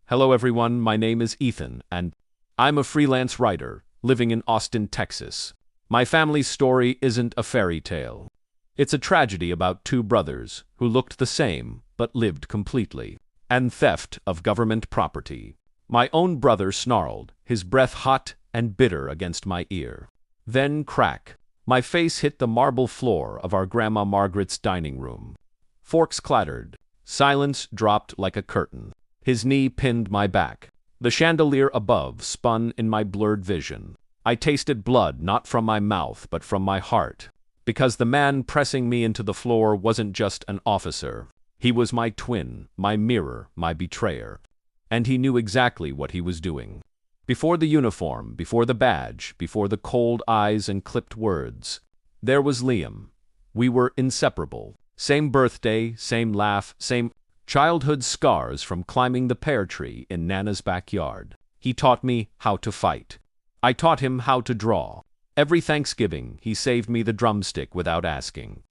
Hello everyone, my name is Ethan, and I'm a freelance writer living in Austin, Texas. My family's story isn't a fairy tale. It's a tragedy about two brothers who looked the same but lived completely, and theft of government property. My own brother snarled, his breath hot and bitter against my ear. Then crack. My face hit the marble floor of our Grandma Margaret's dining room. Forks clattered. Silence dropped like a curtain. His knee pinned my back. The chandelier above spun in my blurred vision. I tasted blood not from my mouth but from my heart. Because the man pressing me into the floor wasn't just an officer. He was my twin, my mirror, my betrayer. And he knew exactly what he was doing. Before the uniform, before the badge, before the cold eyes and clipped words, there was Liam. We were inseparable. Same birthday, same laugh, same childhood scars from climbing the pear tree in Nana's backyard. He taught me how to fight. I taught him how to draw. Every Thanksgiving, he saved me the drumstick without asking.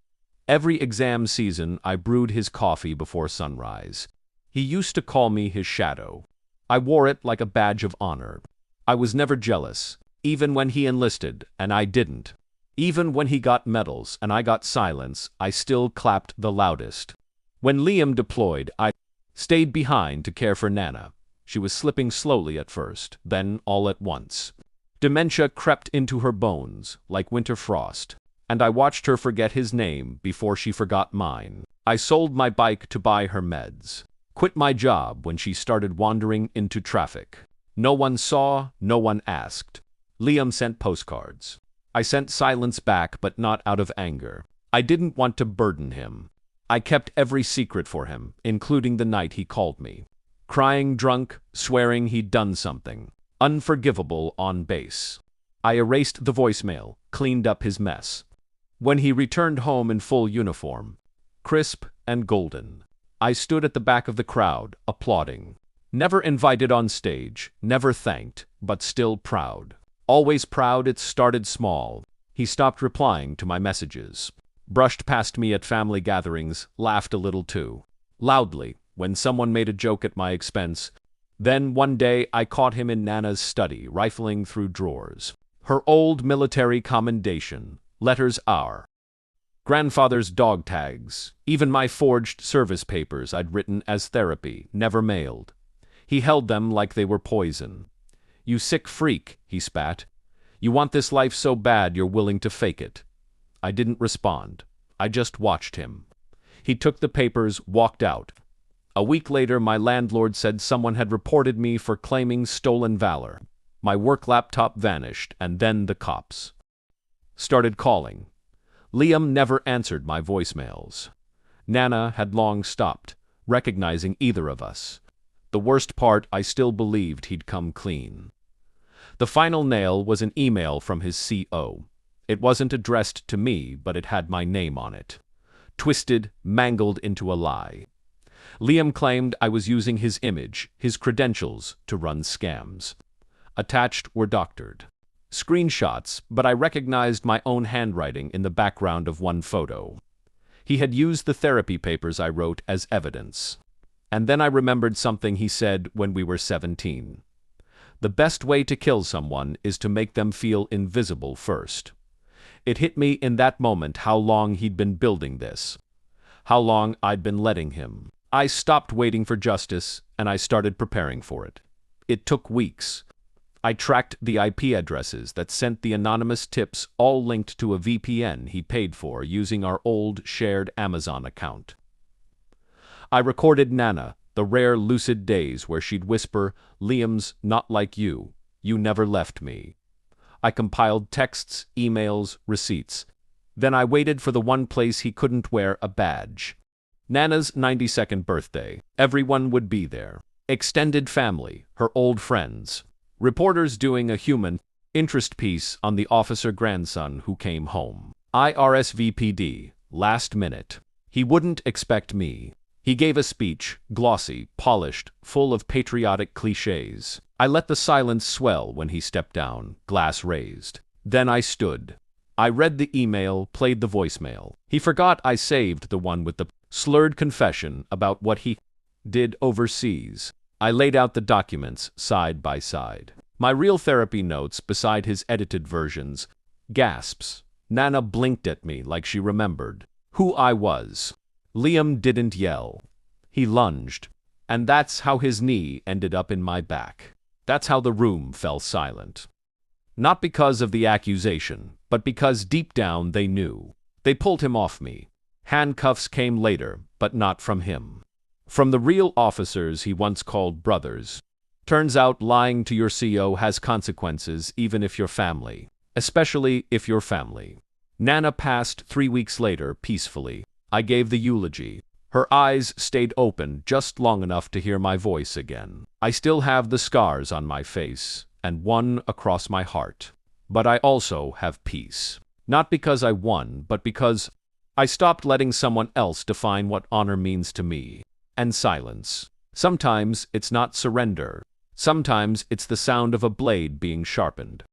Every exam season, I brewed his coffee before sunrise. He used to call me his shadow. I wore it like a badge of honor. I was never jealous, even when he enlisted and I didn't. Even when he got medals and I got silence, I still clapped the loudest. When Liam deployed, I stayed behind to care for Nana. She was slipping slowly at first, then all at once. Dementia crept into her bones, like winter frost, and I watched her forget his name before she forgot mine. I sold my bike to buy her meds. Quit my job when she started wandering into traffic. No one saw, no one asked. Liam sent postcards. I sent silence back, but not out of anger. I didn't want to burden him. I kept every secret for him, including the night he called me. Crying drunk, swearing he'd done something. Unforgivable on base. I erased the voicemail, cleaned up his mess. When he returned home in full uniform, crisp and golden, I stood at the back of the crowd, applauding. Never invited on stage, never thanked, but still proud. Always proud it started small. He stopped replying to my messages. Brushed past me at family gatherings, laughed a little too. Loudly, when someone made a joke at my expense. Then one day I caught him in Nana's study, rifling through drawers. Her old military commendation, letters R. Grandfather's dog tags, even my forged service papers I'd written as therapy, never mailed. He held them like they were poison. "You sick freak," he spat. "You want this life so bad you're willing to fake it." I didn't respond. I just watched him. He took the papers, walked out. A week later, my landlord said someone had reported me for claiming stolen valor. My work laptop vanished, and then the cops started calling. Liam never answered my voicemails. Nana had long stopped recognizing either of us. The worst part, I still believed he'd come clean. The final nail was an email from his CO. It wasn't addressed to me, but it had my name on it. Twisted, mangled into a lie. Liam claimed I was using his image, his credentials, to run scams. Attached were doctored screenshots, but I recognized my own handwriting in the background of one photo. He had used the therapy papers I wrote as evidence. And then I remembered something he said when we were 17. The best way to kill someone is to make them feel invisible first. It hit me in that moment how long he'd been building this. How long I'd been letting him. I stopped waiting for justice, and I started preparing for it. It took weeks. I tracked the IP addresses that sent the anonymous tips, all linked to a VPN he paid for using our old shared Amazon account. I recorded Nana, the rare lucid days where she'd whisper, "Liam's not like you. You never left me." I compiled texts, emails, receipts. Then I waited for the one place he couldn't wear a badge. Nana's 92nd birthday. Everyone would be there. Extended family, her old friends. Reporters doing a human interest piece on the officer grandson who came home. I RSVP'd, last minute. He wouldn't expect me. He gave a speech, glossy, polished, full of patriotic cliches. I let the silence swell when he stepped down, glass raised. Then I stood. I read the email, played the voicemail. He forgot I saved the one with the slurred confession about what he did overseas. I laid out the documents side by side. My real therapy notes beside his edited versions. Gasps. Nana blinked at me like she remembered who I was. Liam didn't yell. He lunged, and that's how his knee ended up in my back. That's how the room fell silent. Not because of the accusation, but because deep down they knew. They pulled him off me. Handcuffs came later, but not from him. From the real officers he once called brothers. Turns out lying to your CO has consequences even if you're family. Especially if you're family. Nana passed 3 weeks later, peacefully. I gave the eulogy. Her eyes stayed open just long enough to hear my voice again. I still have the scars on my face, and one across my heart. But I also have peace. Not because I won, but because I stopped letting someone else define what honor means to me. And silence. Sometimes it's not surrender. Sometimes it's the sound of a blade being sharpened.